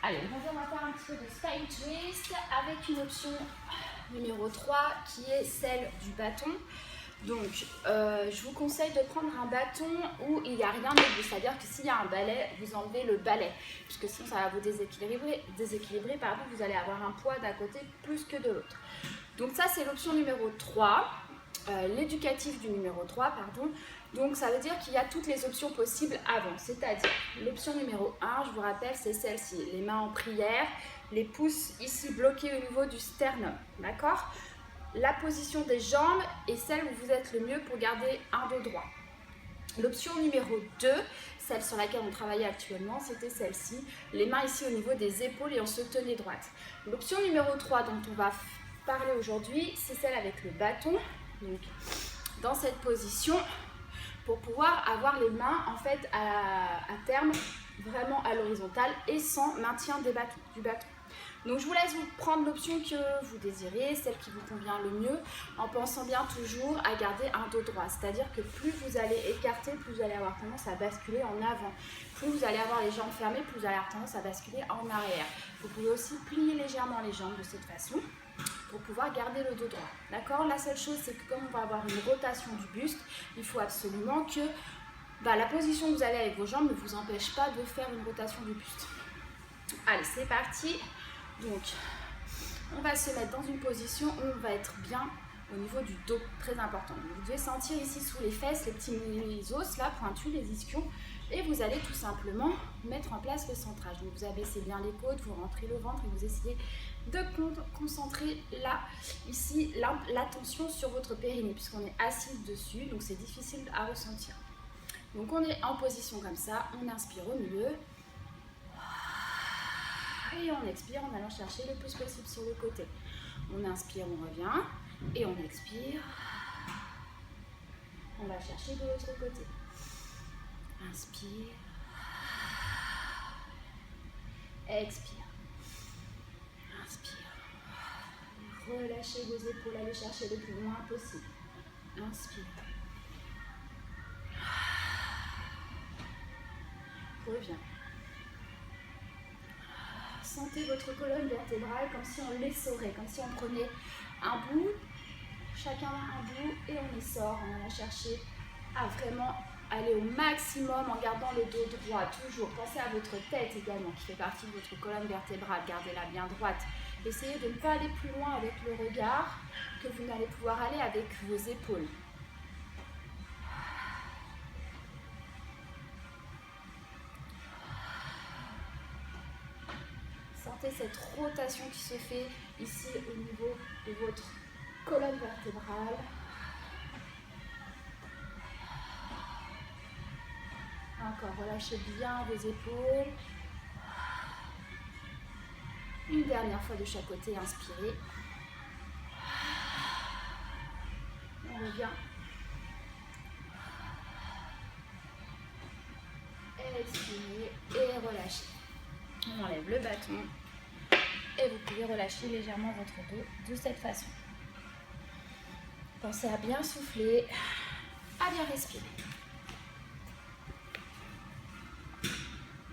Allez, aujourd'hui on va faire un petit peu de spine twist avec une option numéro 3 qui est celle du bâton. Donc je vous conseille de prendre un bâton où il n'y a rien de dessous, c'est-à-dire que s'il y a un balai, vous enlevez le balai, puisque sinon ça va vous déséquilibrer, vous allez avoir un poids d'un côté plus que de l'autre. Donc ça c'est l'option numéro 3. L'éducatif du numéro 3, pardon. Donc ça veut dire qu'il y a toutes les options possibles avant, c'est-à-dire l'option numéro 1, je vous rappelle, c'est celle-ci, les mains en prière, les pouces ici bloqués au niveau du sternum, d'accord? La position des jambes est celle où vous êtes le mieux pour garder un dos droit. L'option numéro 2, celle sur laquelle on travaillait actuellement, c'était celle-ci, les mains ici au niveau des épaules et on se tenait droite. L'option numéro 3 dont on va parler aujourd'hui, c'est celle avec le bâton. Donc, dans cette position, pour pouvoir avoir les mains en fait à terme vraiment à l'horizontale et sans maintien du bâton. Donc je vous laisse vous prendre l'option que vous désirez, celle qui vous convient le mieux, en pensant bien toujours à garder un dos droit. C'est-à-dire que plus vous allez écarter, plus vous allez avoir tendance à basculer en avant. Plus vous allez avoir les jambes fermées, plus vous allez avoir tendance à basculer en arrière. Vous pouvez aussi plier légèrement les jambes de cette façon pour pouvoir garder le dos droit. D'accord? La seule chose, c'est que comme on va avoir une rotation du buste, il faut absolument que la position que vous allez avec vos jambes ne vous empêche pas de faire une rotation du buste. Allez, c'est parti. Donc, on va se mettre dans une position où on va être bien au niveau du dos, très important. Donc, vous devez sentir ici sous les fesses, les petits os là, pointus, les ischions, et vous allez tout simplement mettre en place le centrage. Donc, vous abaissez bien les côtes, vous rentrez le ventre et vous essayez de concentrer là, ici, l'attention sur votre périnée, puisqu'on est assis dessus, donc c'est difficile à ressentir. Donc, on est en position comme ça, on inspire au milieu. Et on expire en allant chercher le plus possible sur le côté. On inspire, on revient. Et on expire. On va chercher de l'autre côté. Inspire. Expire. Inspire. Relâchez vos épaules, allez chercher le plus loin possible. Inspire. Reviens. Sentez votre colonne vertébrale comme si on l'essorait, comme si on prenait un bout, chacun un bout, et on essore en allant chercher à vraiment aller au maximum en gardant le dos droit. Toujours, pensez à votre tête également qui fait partie de votre colonne vertébrale, gardez-la bien droite. Essayez de ne pas aller plus loin avec le regard que vous n'allez pouvoir aller avec vos épaules. Sentez cette rotation qui se fait ici au niveau de votre colonne vertébrale. Encore, relâchez bien vos épaules. Une dernière fois de chaque côté, inspirez. On revient. Expirez et relâchez. On enlève le bâton et vous pouvez relâcher légèrement votre dos de cette façon. Pensez à bien souffler, à bien respirer.